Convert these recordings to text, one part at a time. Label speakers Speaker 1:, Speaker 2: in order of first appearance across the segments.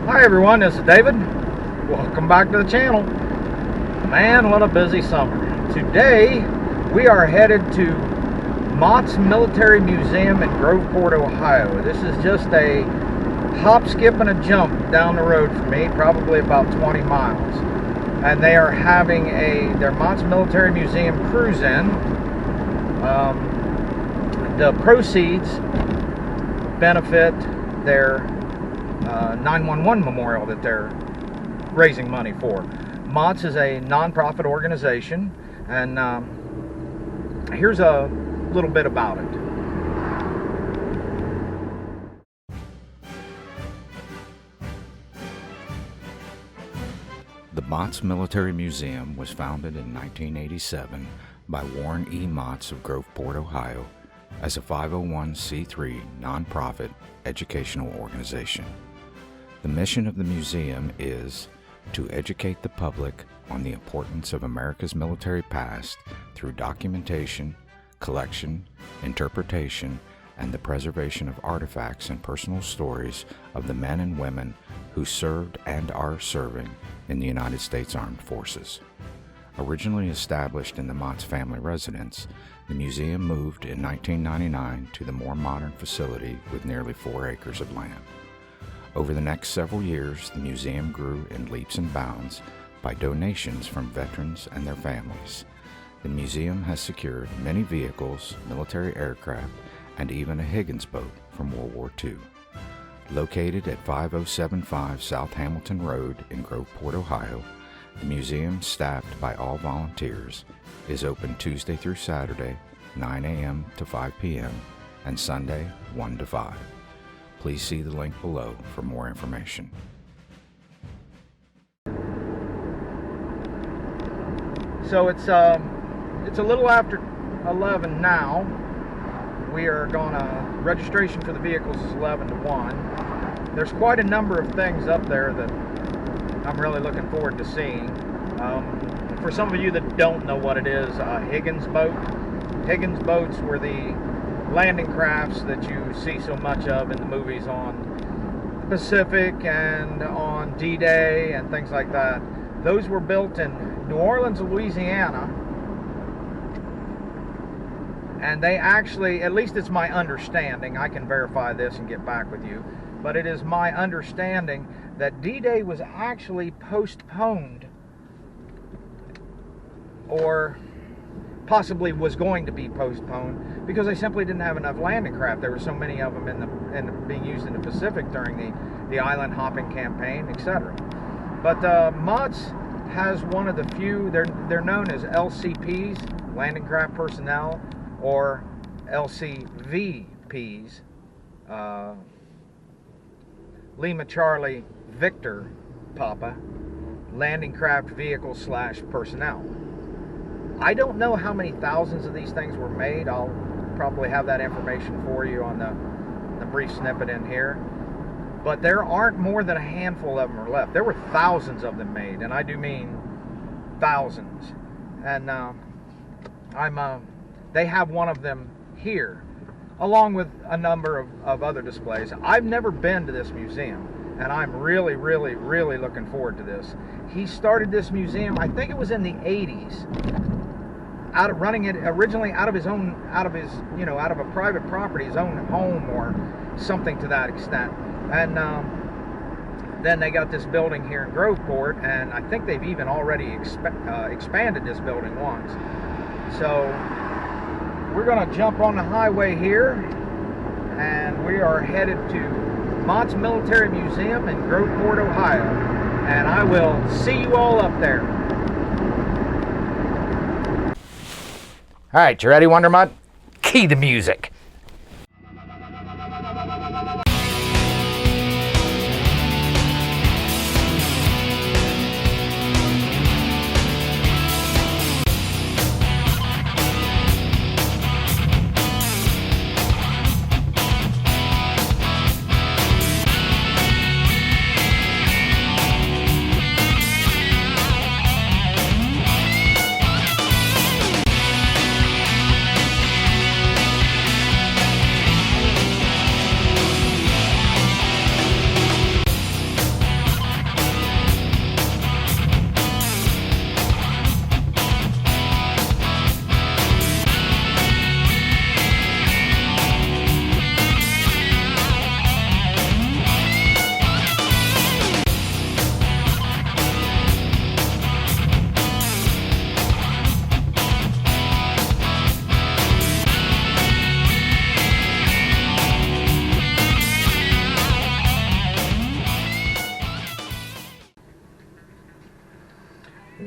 Speaker 1: Hi everyone, this is David. Welcome back to the channel. Man, what a busy summer. Today we are headed to Motts Military Museum in Groveport, Ohio. This is just a hop, skip, and a jump down the road from me, probably about 20 miles. And they are having their Motts Military Museum cruise-in. The proceeds benefit their 911 memorial that they're raising money for. Motts is a non-profit organization, and here's a little bit about it.
Speaker 2: The Motts Military Museum was founded in 1987 by Warren E. Motts of Groveport, Ohio, as a 501c3 nonprofit educational organization. The mission of the museum is to educate the public on the importance of America's military past through documentation, collection, interpretation, and the preservation of artifacts and personal stories of the men and women who served and are serving in the United States Armed Forces. Originally established in the Motts family residence, the museum moved in 1999 to the more modern facility with nearly 4 acres of land. Over the next several years, the museum grew in leaps and bounds by donations from veterans and their families. The museum has secured many vehicles, military aircraft, and even a Higgins boat from World War II. Located at 5075 South Hamilton Road in Groveport, Ohio, the museum, staffed by all volunteers, is open Tuesday through Saturday, 9 a.m. to 5 p.m., and Sunday, 1 to 5. Please see the link below for more information.
Speaker 1: So it's a little after 11 now. We are registration for the vehicles is 11 to 1. There's quite a number of things up there that I'm really looking forward to seeing. For some of you that don't know what it is, a Higgins boat. Higgins boats were the landing crafts that you see so much of in the movies on the Pacific and on D-Day and things like that. Those were built in New Orleans, Louisiana, and they actually, at least it's my understanding, I can verify this and get back with you, but it is my understanding that D-Day was actually postponed, or possibly was going to be postponed, because they simply didn't have enough landing craft. There were so many of them being used in the Pacific during the island hopping campaign, etc. But Motts has one of the few, they're known as LCPs, landing craft personnel, or L.C.V.Ps, Lima Charlie Victor Papa, landing craft vehicle / personnel. I don't know how many thousands of these things were made. I'll probably have that information for you on the brief snippet in here. But there aren't more than a handful of them are left. There were thousands of them made, and I do mean thousands. And they have one of them here, along with a number of other displays. I've never been to this museum, and I'm really, really, really looking forward to this. He started this museum, I think it was in the 80s, running it originally out of a private property, his own home or something to that extent. And then they got this building here in Groveport, and I think they've even already expanded this building once. So we're going to jump on the highway here, and we are headed to Motts Military Museum in Groveport, Ohio, and I will see you all up there. All right, you ready, Wonder Mutt? Key the music.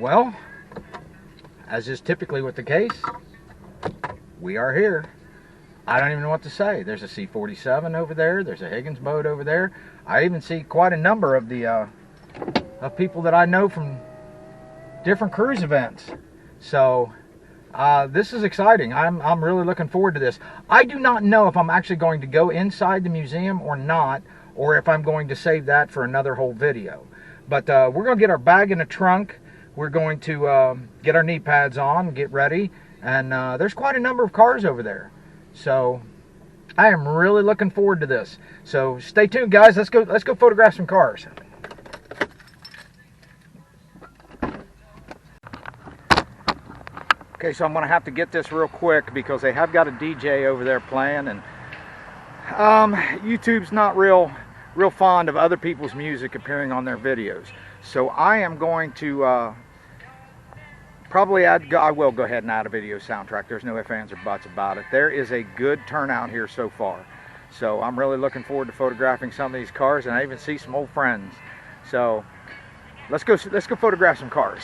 Speaker 1: Well, as is typically with the case, we are here. I don't even know what to say. There's a C-47 over there. There's a Higgins boat over there. I even see quite a number of the of people that I know from different cruise events. So this is exciting. I'm really looking forward to this. I do not know if I'm actually going to go inside the museum or not, or if I'm going to save that for another whole video. But we're going to get our bag in the trunk. We're going to get our knee pads on, get ready, and there's quite a number of cars over there. So I am really looking forward to this. So stay tuned, guys. Let's go photograph some cars. Okay, so I'm going to have to get this real quick because they have got a DJ over there playing, and YouTube's not real fond of other people's music appearing on their videos. So I am going to probably I will go ahead and add a video soundtrack. There's no ifs, ands, or buts about it. There is a good turnout here so far. So I'm really looking forward to photographing some of these cars, and I even see some old friends. So let's go photograph some cars.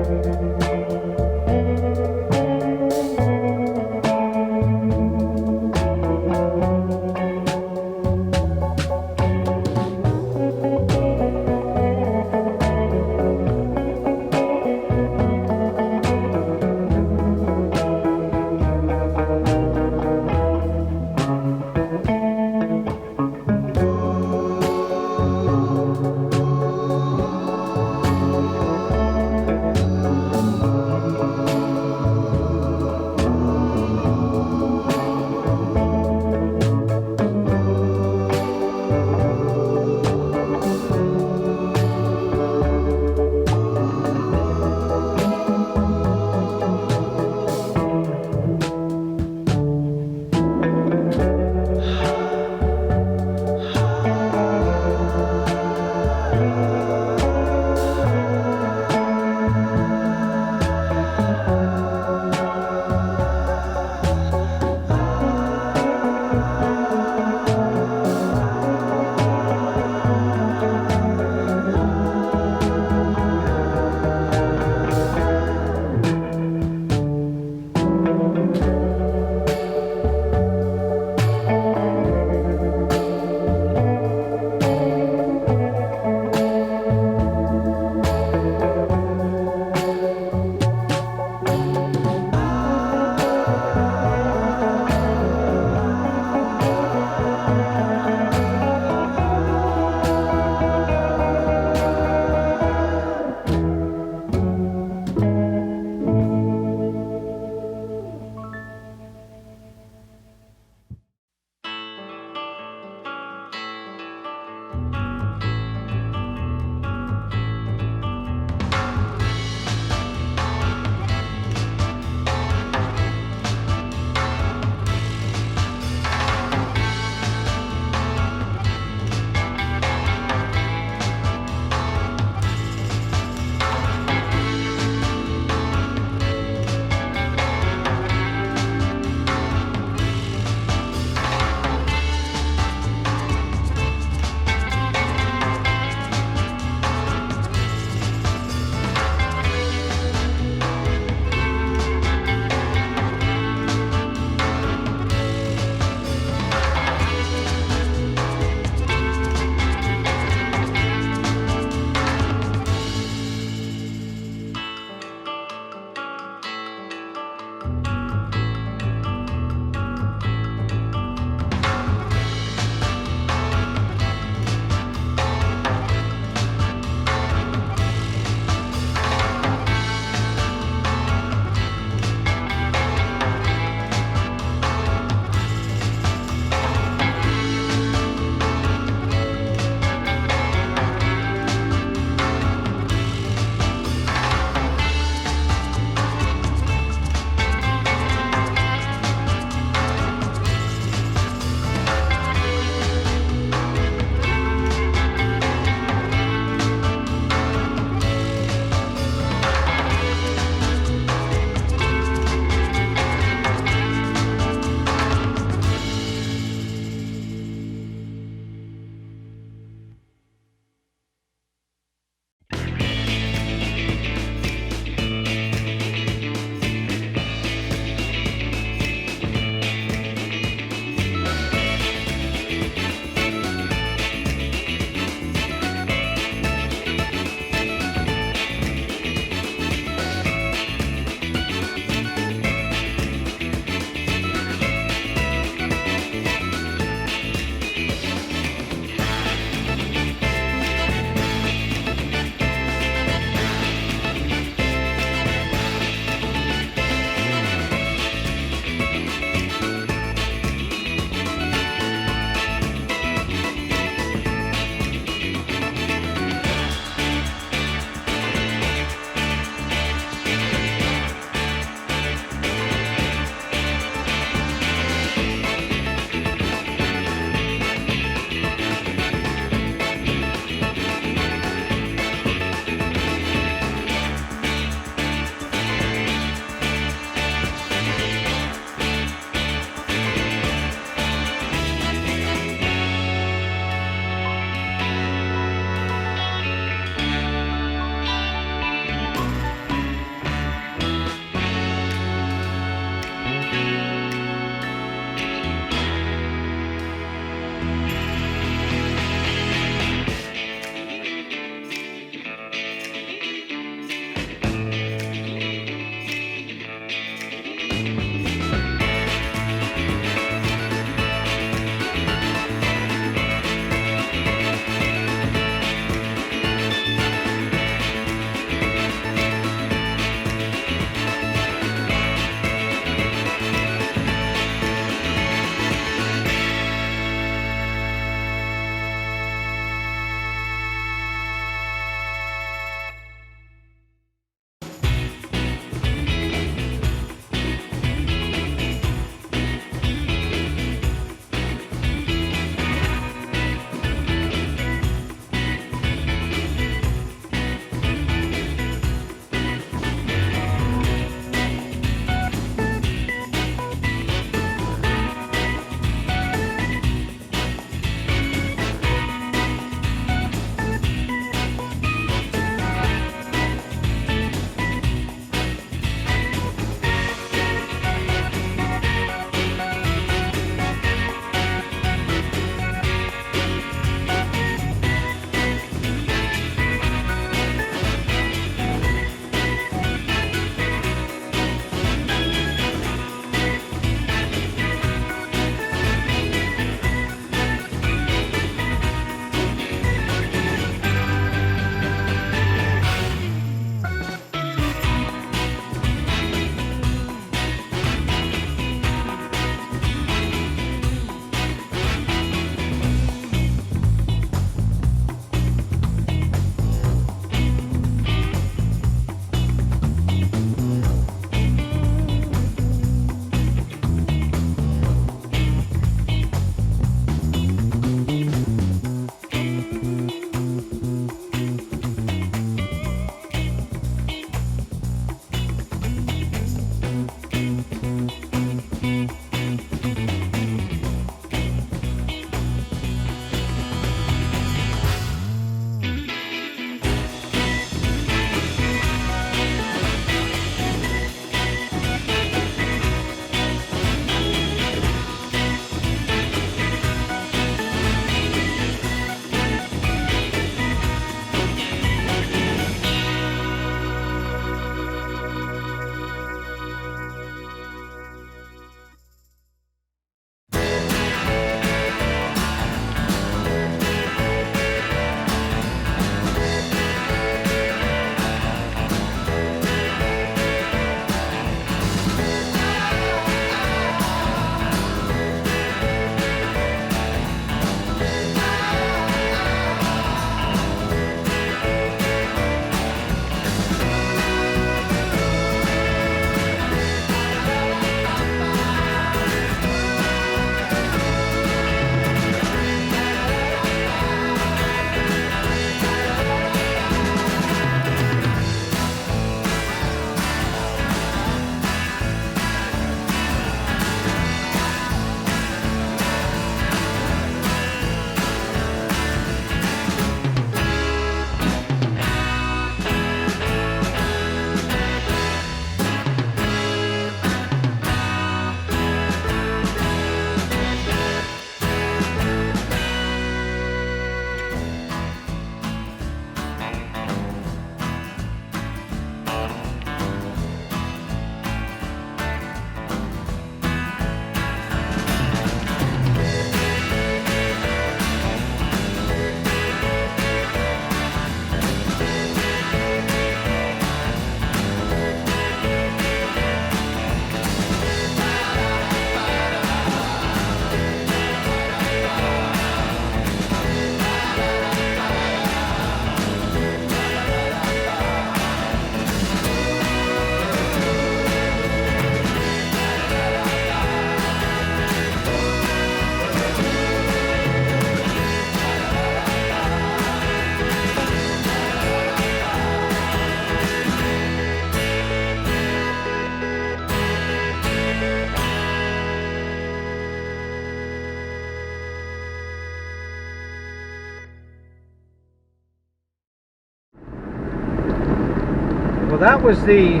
Speaker 1: that was the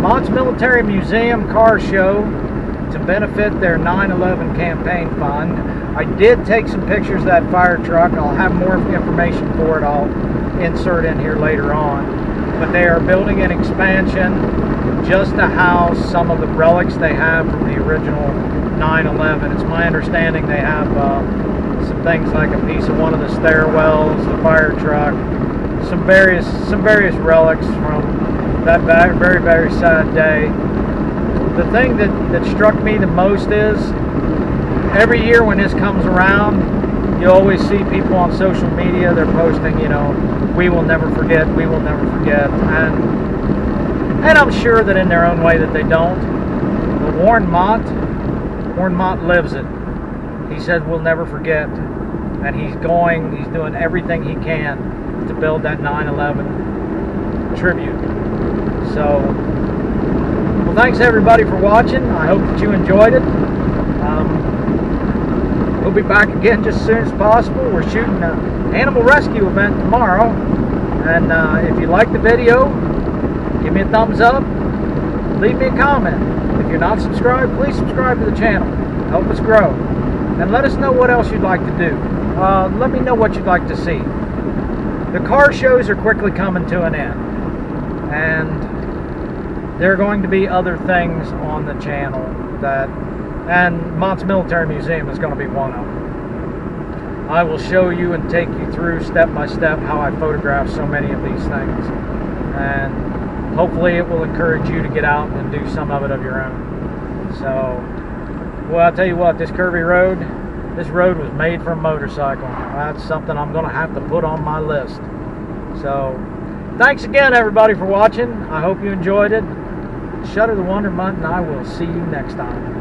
Speaker 1: Motts Military Museum car show to benefit their 9/11 campaign fund. I did take some pictures of that fire truck. I'll have more information for it. I'll insert in here later on. But they are building an expansion just to house some of the relics they have from the original 9/11. It's my understanding they have some things like a piece of one of the stairwells, the fire truck, some various relics from that very, very sad day. The thing that struck me the most is every year when this comes around, you always see people on social media, they're posting, you know, we will never forget, we will never forget. And I'm sure that in their own way that they don't. But Warren Mott lives it. He said we'll never forget. And he's doing everything he can to build that 9/11 tribute. So, well, thanks everybody for watching. I hope that you enjoyed it. We'll be back again just as soon as possible. We're shooting an animal rescue event tomorrow. And if you like the video, give me a thumbs up. Leave me a comment. If you're not subscribed, please subscribe to the channel. Help us grow. And let us know what else you'd like to do. Let me know what you'd like to see. The car shows are quickly coming to an end. And there are going to be other things on the channel and Motts Military Museum is going to be one of them. I will show you and take you through step by step how I photograph so many of these things. And hopefully it will encourage you to get out and do some of it of your own. So, well, I'll tell you what, this curvy road, this road was made for a motorcycle. That's something I'm going to have to put on my list. So, thanks again, everybody, for watching. I hope you enjoyed it. Shudder the Wonderment, and I will see you next time.